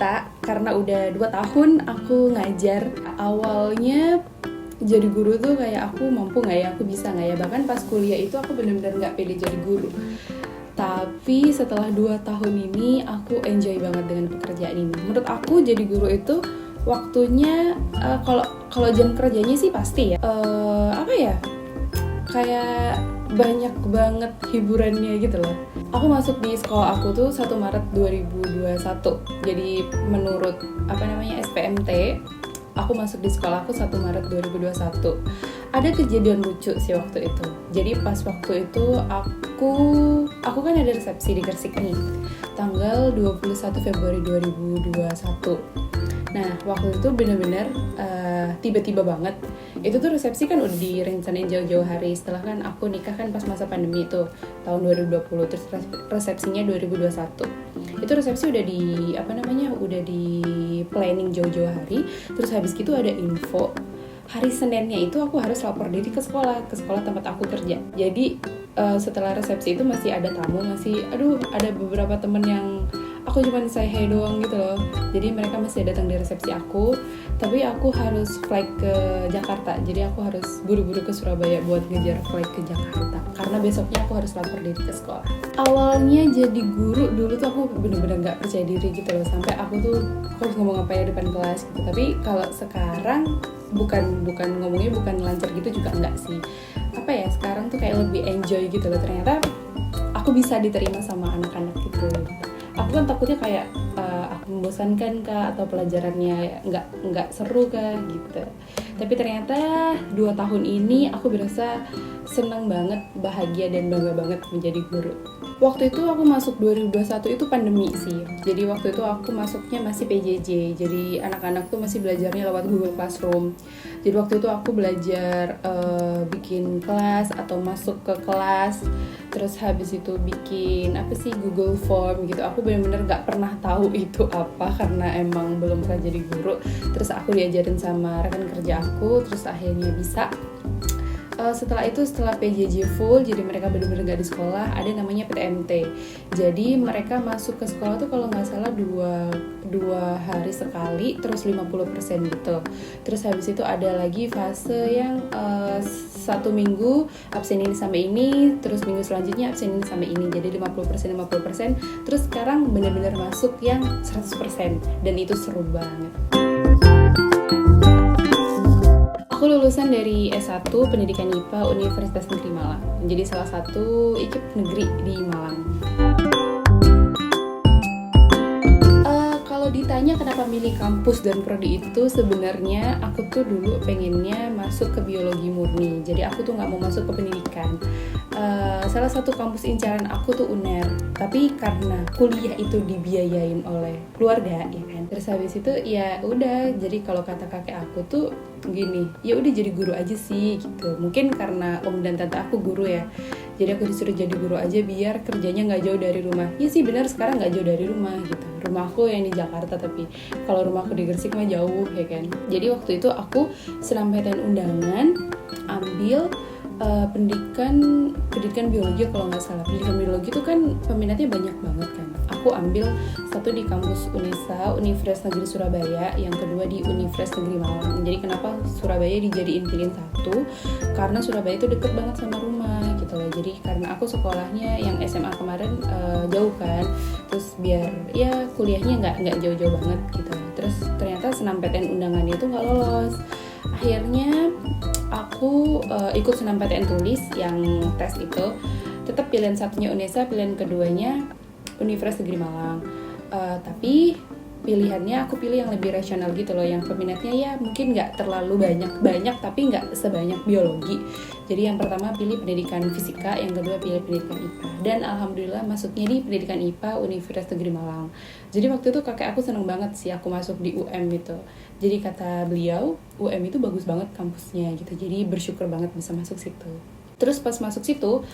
cerita karena udah 2 tahun aku ngajar. Awalnya jadi guru tuh kayak aku mampu nggak ya, aku bisa nggak ya. Bahkan pas kuliah itu aku benar-benar nggak pede jadi guru. Tapi setelah 2 tahun ini aku enjoy banget dengan pekerjaan ini. Menurut aku jadi guru itu waktunya kalau jam kerjanya sih pasti ya. Kayak banyak banget hiburannya gitu loh. Aku masuk di sekolah aku tuh 1 Maret 2021. Jadi menurut SPMT, aku masuk di sekolah aku 1 Maret 2021. Ada kejadian lucu sih waktu itu. Jadi pas waktu itu aku kan ada resepsi di Gresik nih. Tanggal 21 Februari 2021. Nah, waktu itu benar-benar tiba-tiba banget. Itu tuh resepsi kan udah direncanain jauh-jauh hari. Setelah kan aku nikah kan pas masa pandemi itu tahun 2020, terus resepsinya 2021. Itu resepsi udah di planning jauh-jauh hari. Terus habis gitu ada info hari Seninnya itu aku harus lapor diri ke sekolah tempat aku kerja. Jadi setelah resepsi itu masih ada tamu, ada beberapa temen yang aku cuma say hi doang gitu loh. Jadi mereka masih datang di resepsi aku, tapi aku harus flight ke Jakarta. Jadi aku harus buru-buru ke Surabaya buat ngejar flight ke Jakarta karena besoknya aku harus lapor diri ke sekolah. Awalnya jadi guru dulu tuh aku bener-bener gak percaya diri gitu loh, sampai aku harus ngomong apa ya depan kelas gitu. Tapi kalau sekarang bukan ngomongnya bukan lancar gitu juga enggak sih. Sekarang tuh kayak lebih enjoy gitu loh. Ternyata aku bisa diterima sama anak-anak gitu. Aku kan takutnya kayak aku membosankan kah atau pelajarannya nggak seru kah gitu. Tapi ternyata 2 tahun ini aku berasa senang banget, bahagia dan bangga banget menjadi guru. Waktu itu aku masuk 2021 itu pandemi sih. Jadi waktu itu aku masuknya masih PJJ. Jadi anak-anak tuh masih belajarnya lewat Google Classroom. Jadi waktu itu aku belajar bikin kelas atau masuk ke kelas. Terus habis itu bikin Google Form gitu. Aku benar-benar gak pernah tahu itu apa karena emang belum pernah jadi guru. Terus aku diajarin sama rekan kerja aku, terus akhirnya bisa. Setelah PJJ full, jadi mereka benar-benar gak di sekolah, ada namanya PTMT. Jadi mereka masuk ke sekolah tuh kalau nggak salah dua hari sekali, terus 50% gitu. Terus habis itu ada lagi fase yang 1 minggu absen ini sampai ini, terus minggu selanjutnya absen ini sampai ini. Jadi 50%. Terus sekarang benar-benar masuk yang 100% dan itu seru banget. Aku lulusan dari S1 Pendidikan IPA Universitas Negeri Malang. Jadi salah satu IKIP negeri di Malang. Kalau ditanya kenapa milih kampus dan prodi itu, sebenarnya aku tuh dulu pengennya masuk ke biologi murni. Jadi aku tuh nggak mau masuk ke pendidikan. Salah satu kampus incaran aku tuh UNER. Tapi karena kuliah itu dibiayain oleh keluarga, ya kan. Terus habis itu ya udah. Jadi kalau kata kakek aku tuh gini, ya udah jadi guru aja sih gitu. Mungkin karena om dan tante aku guru ya. Jadi aku disuruh jadi guru aja biar kerjanya nggak jauh dari rumah. Ya sih benar, sekarang nggak jauh dari rumah gitu. Rumahku yang di Jakarta, tapi kalau rumahku di Gresik mah jauh ya kan. Jadi waktu itu aku senamPTN undangan ambil pendidikan biologi kalau nggak salah. Pendidikan biologi itu kan peminatnya banyak banget kan. Aku ambil satu di kampus UNESA, Universitas Negeri Surabaya, yang kedua di Universitas Negeri Malang. Jadi kenapa Surabaya dijadiin pilihan 1? Karena Surabaya itu deket banget sama rumah gitu loh. Jadi karena aku sekolahnya yang SMA kemarin jauh kan, terus biar ya kuliahnya nggak jauh-jauh banget gitu. Terus ternyata senamPTN undangannya itu nggak lolos. Akhirnya aku ikut senamPTN tulis yang tes itu. Tetap pilihan satunya UNESA, pilihan keduanya Universitas Negeri Malang. Tapi pilihannya aku pilih yang lebih rasional gitu loh, yang peminatnya ya mungkin nggak terlalu banyak tapi nggak sebanyak biologi. Jadi yang pertama pilih pendidikan fisika, yang kedua pilih pendidikan IPA, dan alhamdulillah masuknya di pendidikan IPA Universitas Negeri Malang. Jadi waktu itu kakek aku seneng banget sih aku masuk di UM gitu. Jadi kata beliau UM itu bagus banget kampusnya gitu, jadi bersyukur banget bisa masuk situ. Terus pas masuk situ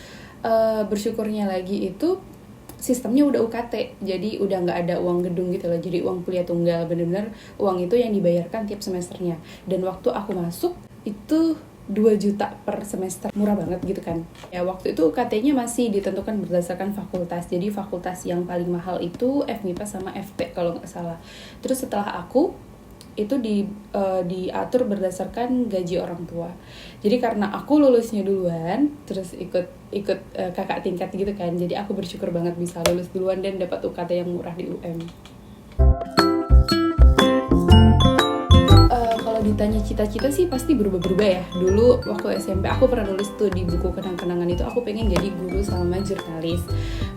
bersyukurnya lagi itu sistemnya udah UKT, jadi udah nggak ada uang gedung gitu loh, jadi uang kuliah tunggal, bener-bener uang itu yang dibayarkan tiap semesternya. Dan waktu aku masuk itu 2 juta per semester, murah banget gitu kan. Ya waktu itu UKT-nya masih ditentukan berdasarkan fakultas. Jadi fakultas yang paling mahal itu FMIPA sama FT kalau nggak salah. Terus setelah aku itu diatur berdasarkan gaji orang tua. Jadi karena aku lulusnya duluan, terus ikut kakak tingkat gitu kan. Jadi aku bersyukur banget bisa lulus duluan dan dapat UKT yang murah di UM. Ditanya cita-cita sih pasti berubah-berubah ya. Dulu waktu SMP aku pernah nulis tuh di buku kenang-kenangan itu, aku pengen jadi guru sama jurnalis.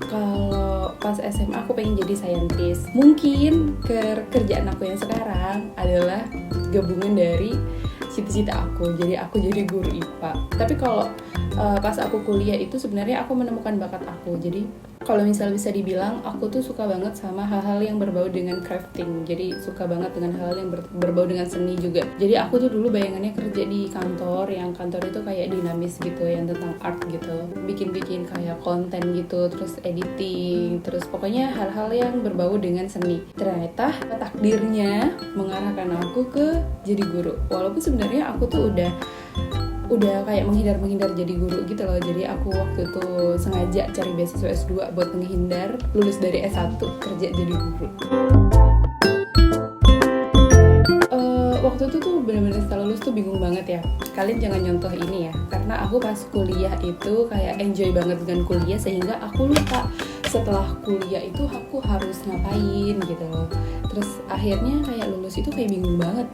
Kalau pas SMA aku pengen jadi saintis. Mungkin kerjaan aku yang sekarang adalah gabungan dari cita-cita aku. Jadi aku jadi guru IPA. Tapi kalau pas aku kuliah itu sebenarnya aku menemukan bakat aku. Jadi kalau misal bisa dibilang aku tuh suka banget sama hal-hal yang berbau dengan crafting. Jadi suka banget dengan hal yang berbau dengan seni juga. Jadi aku tuh dulu bayangannya kerja di kantor, yang kantor itu kayak dinamis gitu, yang tentang art gitu. Bikin-bikin kayak konten gitu, terus editing, terus pokoknya hal-hal yang berbau dengan seni. Ternyata takdirnya mengarahkan aku ke jadi guru. Walaupun sebenarnya aku tuh udah kayak menghindar jadi guru gitu loh. Jadi aku waktu itu sengaja cari beasiswa S2 buat menghindar lulus dari S1 kerja jadi guru. Waktu itu tuh benar-benar setelah lulus tuh bingung banget ya. Kalian jangan nyontoh ini ya, karena aku pas kuliah itu kayak enjoy banget dengan kuliah sehingga aku lupa setelah kuliah itu aku harus ngapain gitu loh. Terus akhirnya kayak lulus itu kayak bingung banget,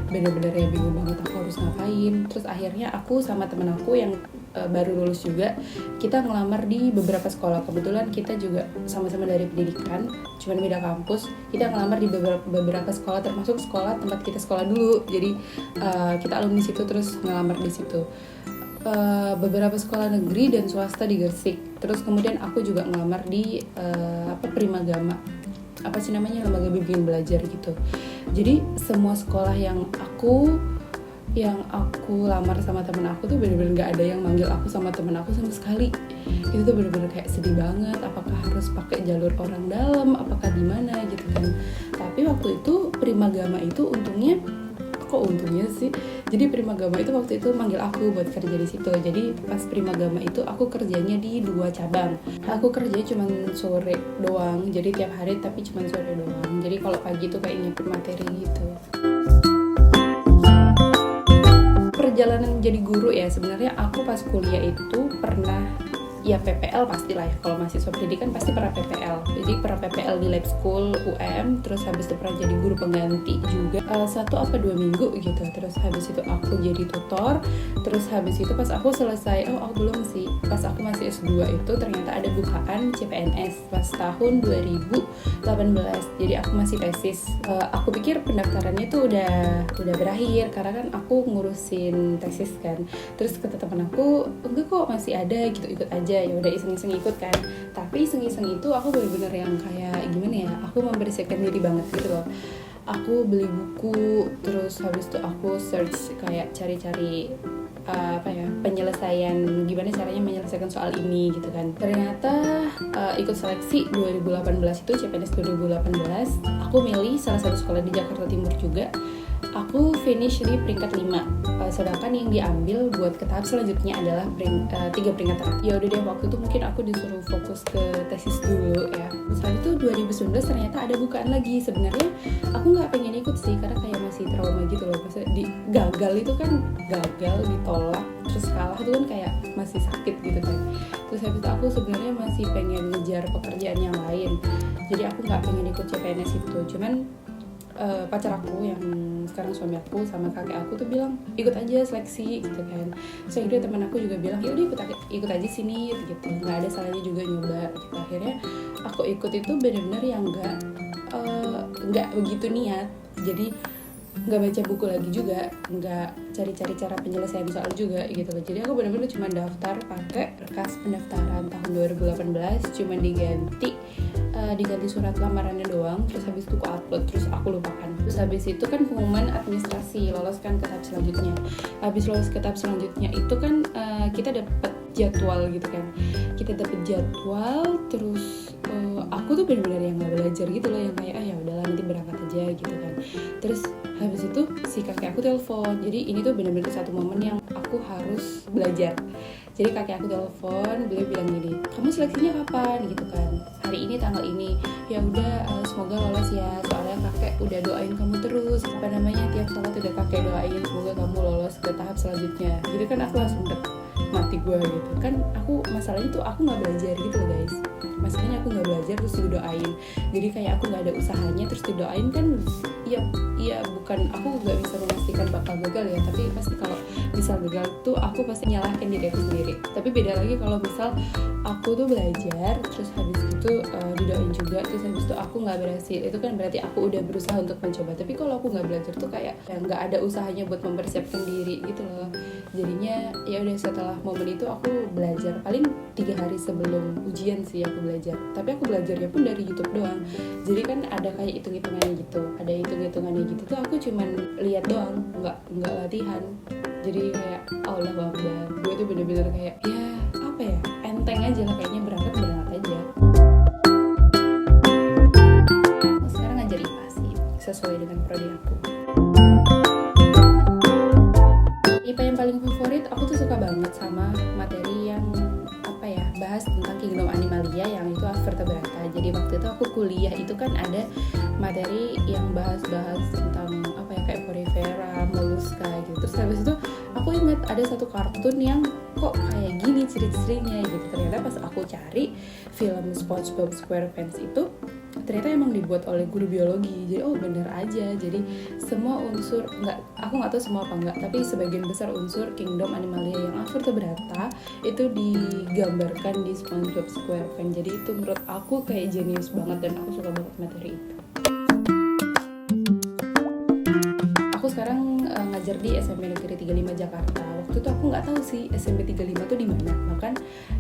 bener-bener ya bingung banget aku harus ngapain. Terus akhirnya aku sama temen aku yang baru lulus juga, kita ngelamar di beberapa sekolah. Kebetulan kita juga sama-sama dari pendidikan, cuman beda kampus. Kita ngelamar di beberapa sekolah, termasuk sekolah tempat kita sekolah dulu. Jadi kita alumni situ terus ngelamar di situ. Beberapa sekolah negeri dan swasta di Gresik. Terus kemudian aku juga ngelamar di Primagama, lembaga bimbingan belajar gitu. Jadi semua sekolah yang aku lamar sama temen aku tuh bener-bener gak ada yang manggil aku sama temen aku sama sekali. Itu tuh bener-bener kayak sedih banget, apakah harus pakai jalur orang dalam, apakah gimana gitu kan. Tapi waktu itu Primagama itu untungnya sih, jadi Primagama itu waktu itu manggil aku buat kerja di situ. Jadi pas Primagama itu aku kerjanya di 2 cabang. Aku kerjanya cuma sore doang, jadi tiap hari tapi cuma sore doang. Jadi kalau pagi tuh kayak nyiapin materi gitu. Perjalanan jadi guru ya, sebenarnya aku pas kuliah itu pernah ya PPL pastilah ya, kalau mahasiswa pendidikan pasti pernah PPL. Jadi pernah PPL di lab school UM, terus habis itu pernah jadi guru pengganti juga 1 atau 2 minggu gitu. Terus habis itu aku jadi tutor. Terus habis itu pas aku selesai, aku belum sih, pas aku masih S2 itu ternyata ada bukaan CPNS pas tahun 2018. Jadi aku masih tesis. Aku pikir pendaftarannya tuh udah berakhir karena kan aku ngurusin tesis kan. Terus kata teman aku, enggak kok, masih ada gitu, ikut aja. Ya udah iseng-iseng ikut kan. Tapi iseng-iseng itu aku bener-bener yang kayak gimana ya, aku mempersiapkan diri banget gitu loh. Aku beli buku, terus habis itu aku search kayak cari-cari penyelesaian, gimana caranya menyelesaikan soal ini gitu kan. Ternyata ikut seleksi 2018 itu, CPNS 2018, aku milih salah satu sekolah di Jakarta Timur juga. Aku finish di peringkat 5, sedangkan yang diambil buat ke tahap selanjutnya adalah 3 peringkat terakhir. Ya udah deh, waktu itu mungkin aku disuruh fokus ke tesis dulu ya. Saat itu 2019 ternyata ada bukaan lagi. Sebenarnya aku nggak pengen ikut sih karena kayak masih trauma gitu loh. Maksudnya gagal itu kan, gagal, ditolak, terus kalah itu kan kayak masih sakit gitu kan. Terus habis itu aku sebenarnya masih pengen ngejar pekerjaan yang lain. Jadi aku nggak pengen ikut CPNS itu. Cuman pacar aku yang sekarang suami aku sama kakek aku tuh bilang ikut aja seleksi gitu kan. So udah, teman aku juga bilang ya udah ikut aja sini gitu, nggak ada salahnya juga nyoba gitu. Akhirnya aku ikut itu benar-benar yang nggak begitu niat. Jadi nggak baca buku lagi juga, nggak cari-cari cara penyelesaian soal juga gitu loh. Jadi aku benar-benar cuma daftar pakai berkas pendaftaran tahun 2018, cuma diganti surat lamarannya doang. Terus habis itu aku upload, terus aku lupakan. Terus habis itu kan pengumuman administrasi, lolos kan ke tahap selanjutnya. Habis lolos ke tahap selanjutnya itu kan kita dapat jadwal gitu kan. Kita dapat jadwal, terus aku tuh benar-benar yang nggak belajar gitu loh, yang kayak ya udahlah nanti berangkat aja gitu kan. Terus Habis itu si kakek aku telepon. Jadi ini tuh benar-benar satu momen yang aku harus belajar. Jadi kakek aku telepon, beliau bilang gini, kamu seleksinya kapan gitu kan? Hari ini tanggal ini. Ya udah, semoga lolos ya. Soalnya kakek udah doain kamu terus. Apa namanya, tiap sholat udah kakek doain semoga kamu lolos ke tahap selanjutnya. Gitu kan aku langsung mati gue gitu kan. Aku masalahnya tuh aku nggak belajar gitu loh guys. Masalahnya aku nggak belajar terus didoain. Jadi kayak aku nggak ada usahanya terus didoain kan. Iya bukan, aku nggak bisa memastikan bakal gagal ya, tapi pasti kalau misal gagal tuh aku pasti nyalahkan diri aku sendiri. Tapi beda lagi kalau misal aku tuh belajar terus habis itu didoain juga, terus habis itu aku nggak berhasil, itu kan berarti aku udah berusaha untuk mencoba. Tapi kalau aku nggak belajar tuh kayak nggak ada usahanya buat mempersiapkan diri gitu loh. Jadinya ya udah, setelah momen itu aku belajar paling 3 hari sebelum ujian sih aku belajar. Tapi aku belajarnya pun dari YouTube doang. Jadi kan ada kayak hitung-hitungannya gitu, ada hitung-hitungannya gitu tuh aku cuman lihat doang, nggak latihan. Jadi kayak Allah Akbar, gue tuh bener-bener kayak ya apa ya, enteng aja lah, kayaknya berangkat aja. Sekarang ngajar IPA sih, sesuai dengan prodi aku. IPA yang paling favorit, aku tuh suka banget sama materi yang bahas tentang Kingdom Animalia, yang itu vertebrata. Jadi waktu itu aku kuliah itu kan ada materi yang bahas-bahas tentang kayak Porifera, Mollusca gitu. Terus habis itu aku ingat ada satu kartun yang kok kayak gini ciri-cirinya gitu. Ternyata pas aku cari film SpongeBob SquarePants itu ternyata emang dibuat oleh guru biologi. Jadi bener aja. Jadi semua unsur, aku nggak tahu semua apa enggak, tapi sebagian besar unsur Kingdom Animalia yang vertebrata itu digambarkan di SpongeBob SquarePants. Jadi itu menurut aku kayak jenius banget dan aku suka banget materi itu. Aku sekarang ngajar di SMP Negeri 35 Jakarta. Waktu itu aku nggak tahu sih SMP 35 tuh di mana. Bahkan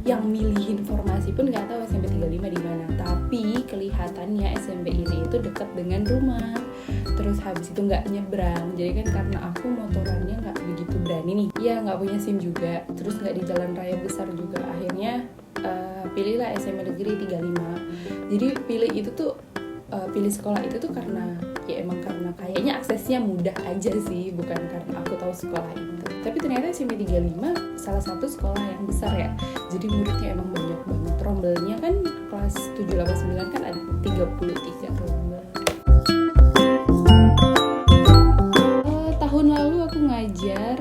yang milih informasi pun nggak tahu SMP 35 di mana. Tapi kelihatannya SMP ini itu dekat dengan rumah. Terus habis itu nggak nyebrang. Jadi kan karena aku motorannya nggak begitu berani nih. Ya nggak punya SIM juga. Terus nggak di jalan raya besar juga. Akhirnya pilihlah SMP Negeri 35. Jadi pilih sekolah itu tuh karena ya emang karena kayaknya aksesnya mudah aja sih, bukan karena aku tahu sekolah itu. Tapi ternyata SMP 35 salah satu sekolah yang besar ya, jadi muridnya emang banyak banget. Rombelnya kan kelas 7, 8, 9 kan ada 33 rombel. Tahun lalu aku ngajar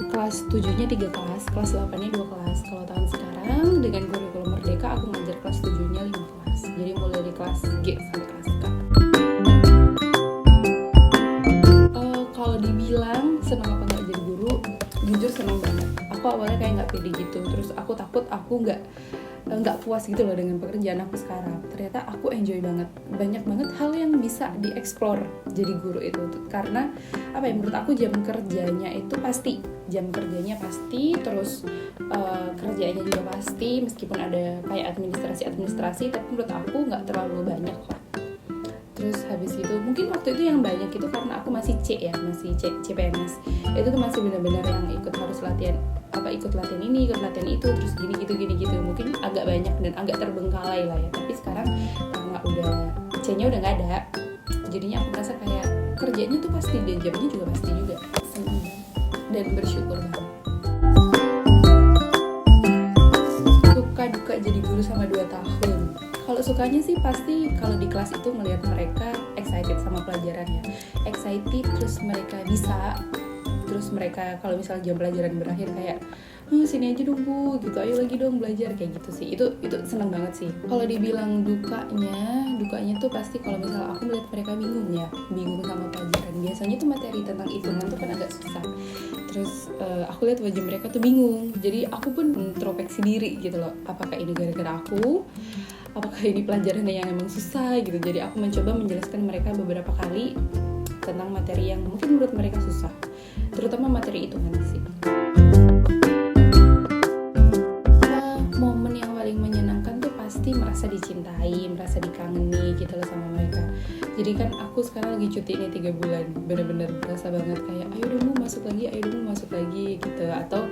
kelas 7-nya 3 kelas, kelas 8-nya 2 kelas. Kalau tahun sekarang dengan kurikulum Merdeka aku ngajar kelas 7-nya 5 kelas. Jadi mulai dari kelas G sampai kelas K. Kalau dibilang senang apa nggak jadi guru, jujur senang banget. Aku awalnya kayak nggak pede gitu, terus aku takut aku nggak puas gitu loh dengan pekerjaan aku sekarang. Ternyata aku enjoy banget, banyak banget hal yang bisa dieksplor jadi guru itu. Karena menurut aku jam kerjanya pasti, terus kerjanya juga pasti, meskipun ada kayak administrasi, tapi menurut aku nggak terlalu banyak lah. Terus habis itu mungkin waktu itu yang banyak itu karena aku masih CPNS. Itu tuh masih benar-benar yang ikut latihan ini, ikut latihan itu, terus gini gitu. Mungkin agak banyak dan agak terbengkalai lah ya. Tapi sekarang karena udah C-nya udah nggak ada, jadinya aku merasa kayak kerjanya tuh pasti dan jamnya juga pasti juga. Senang dan bersyukur banget. Suka duka jadi guru sama 2 tahun. Kalau sukanya sih pasti kalau di kelas itu melihat mereka excited sama pelajarannya, excited, terus mereka bisa, terus mereka kalau misalnya jam pelajaran berakhir kayak sini aja dong Bu gitu, ayo lagi dong belajar, kayak gitu sih. Itu seneng banget sih. Kalau dibilang dukanya tuh pasti kalau misalnya aku melihat mereka bingung sama pelajaran. Biasanya tuh materi tentang hitungan tuh kan agak susah. Terus aku lihat wajah mereka tuh bingung. Jadi aku pun introspeksi diri gitu loh. Apakah ini gara-gara aku? Apakah ini pelajarannya yang emang susah gitu. Jadi aku mencoba menjelaskan mereka beberapa kali tentang materi yang mungkin menurut mereka susah, terutama materi hitungan sih. Momen yang paling menyenangkan tuh pasti merasa dicintai, merasa dikangeni gitu loh sama mereka. Jadi kan aku sekarang lagi cuti ini 3 bulan, bener-bener berasa banget kayak ayo dong masuk lagi gitu. Atau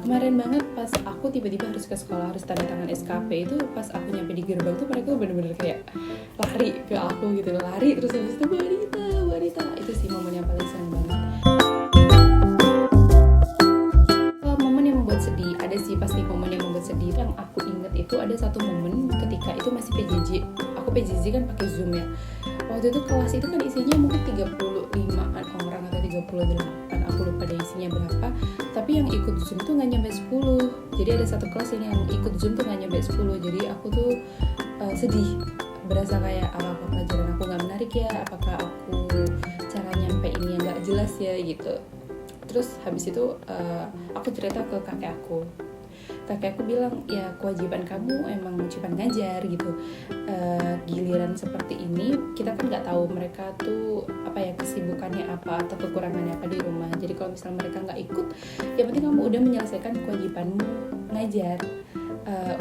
kemarin banget pas aku tiba-tiba harus ke sekolah, harus tanda tangan SKP, itu pas aku nyampe di gerbang tuh mereka bener-bener kayak lari ke aku gitu, lari terus habis itu wanita, itu sih momen yang aku inget itu ada satu momen ketika itu masih PJJ. Aku PJJ kan pakai Zoom ya. Waktu itu kelas itu kan isinya mungkin 35-an orang atau 38, aku lupa deh isinya berapa. Tapi yang ikut Zoom tuh nggak nyampe 10. Jadi ada satu kelas ini yang ikut Zoom tuh nggak nyampe 10. Jadi aku tuh sedih, berasa kayak apakah pelajaran aku nggak menarik ya, apakah aku cara nyampeinnya nggak jelas ya gitu. Terus habis itu aku cerita ke kakek aku bilang ya kewajiban kamu emang cuma ngajar gitu. Giliran seperti ini kita kan nggak tahu mereka tuh apa ya, kesibukannya apa atau kekurangannya apa di rumah. Jadi kalau misalnya mereka nggak ikut, yang penting kamu udah menyelesaikan kewajibanmu ngajar.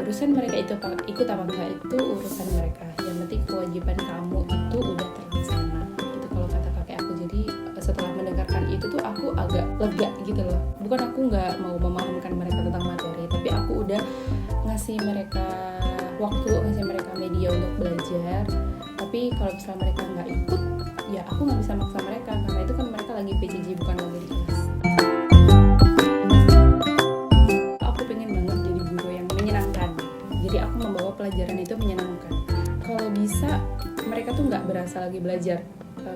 Urusan mereka itu ikut apa enggak itu urusan mereka, yang penting kewajiban kamu itu udah terlaksana gitu kalau kata kakek aku. Jadi setelah mendengarkan itu tuh aku agak lega gitu loh. Bukan aku nggak mau memahamkan mereka tentang materi, tapi aku udah ngasih mereka waktu, ngasih mereka media untuk belajar. Tapi kalau misalnya mereka nggak ikut, ya aku nggak bisa maksa mereka, karena itu kan mereka lagi PJJ bukan lagi di kelas. Aku pengen banget jadi guru yang menyenangkan, jadi aku membawa pelajaran itu menyenangkan. Kalau bisa mereka tuh nggak berasa lagi belajar,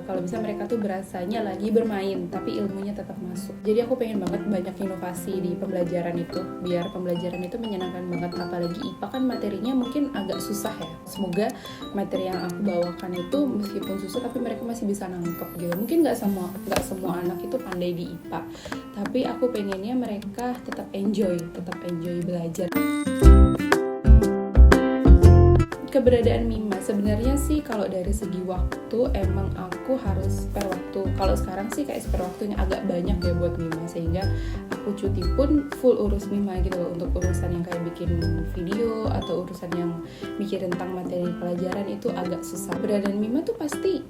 kalau bisa mereka tuh berasanya lagi bermain tapi ilmunya tetap masuk. Jadi aku pengen banget banyak inovasi di pembelajaran itu, biar pembelajaran itu menyenangkan banget. Apalagi IPA kan materinya mungkin agak susah ya. Semoga materi yang aku bawakan itu meskipun susah tapi mereka masih bisa nangkep gitu. Mungkin nggak semua anak itu pandai di IPA, tapi aku pengennya mereka tetap enjoy belajar. Keberadaan Mima sebenarnya sih kalau dari segi waktu emang aku harus spare waktu. Kalau sekarang sih kayak spare waktunya agak banyak ya buat Mima, sehingga aku cuti pun full urus Mima gitu loh. Untuk urusan yang kayak bikin video atau urusan yang mikirin tentang materi pelajaran itu agak susah. Keberadaan Mima tuh pasti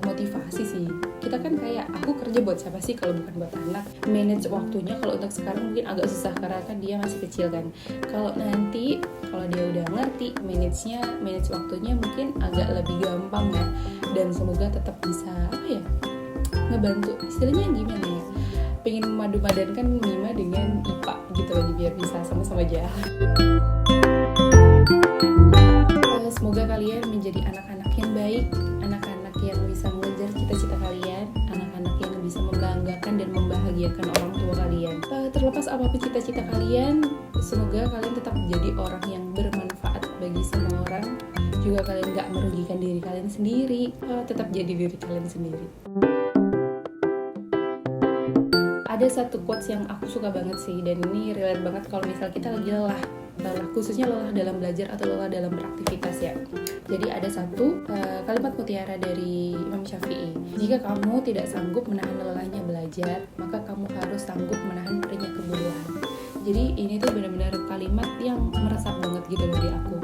motivasi sih. Kita kan kayak aku kerja buat siapa sih kalau bukan buat anak. Manage waktunya kalau untuk sekarang mungkin agak susah karena kan dia masih kecil kan. Kalau nanti kalau dia udah ngerti manage waktunya mungkin agak lebih gampang ya, dan semoga tetap bisa ngebantu, istilahnya gimana ya, pengen memadu-padankan Mima dengan IPA gitu loh, biar bisa sama-sama jalan. Semoga kalian menjadi anak-anak yang baik, anak-anak yang bisa mengejar cita-cita kalian, anak-anak yang bisa membanggakan dan membahagiakan orang tua kalian. Terlepas apapun cita-cita kalian, semoga kalian tetap menjadi orang yang bermanfaat bagi semua orang. Juga kalian gak merugikan diri kalian sendiri, tetap jadi diri kalian sendiri. Ada satu quotes yang aku suka banget sih, dan ini relate banget kalau misal kita lagi lelah, khususnya lelah dalam belajar atau lelah dalam beraktivitas ya. Jadi ada satu kalimat mutiara dari Imam Syafi'i. Jika kamu tidak sanggup menahan lelahnya belajar, maka kamu harus sanggup menahan perihnya kebodohan. Jadi ini tuh benar-benar kalimat yang meresap banget gitu loh di aku.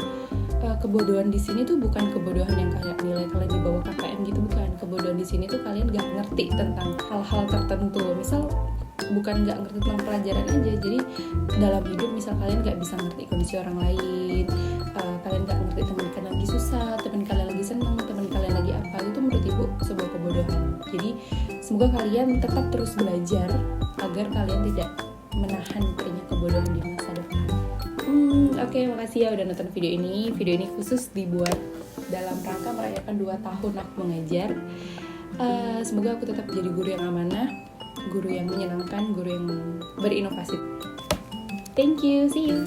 Kebodohan di sini tuh bukan kebodohan yang kayak nilai kalian di bawah KKM gitu, bukan. Kebodohan di sini tuh kalian gak ngerti tentang hal-hal tertentu. Misal bukan gak ngerti tentang pelajaran aja, jadi dalam hidup misal kalian gak bisa ngerti kondisi orang lain, kalian gak ngerti teman kalian lagi susah, teman kalian lagi senang, teman kalian lagi apa, itu menurut ibu sebuah kebodohan. Jadi semoga kalian tetap terus belajar agar kalian tidak menahan perihnya kebodohan di masa depan. Oke, makasih ya udah nonton video ini. Video ini khusus dibuat dalam rangka merayakan 2 tahun aku mengajar. Semoga aku tetap jadi guru yang amanah, guru yang menyenangkan, guru yang berinovasi. Thank you, see you.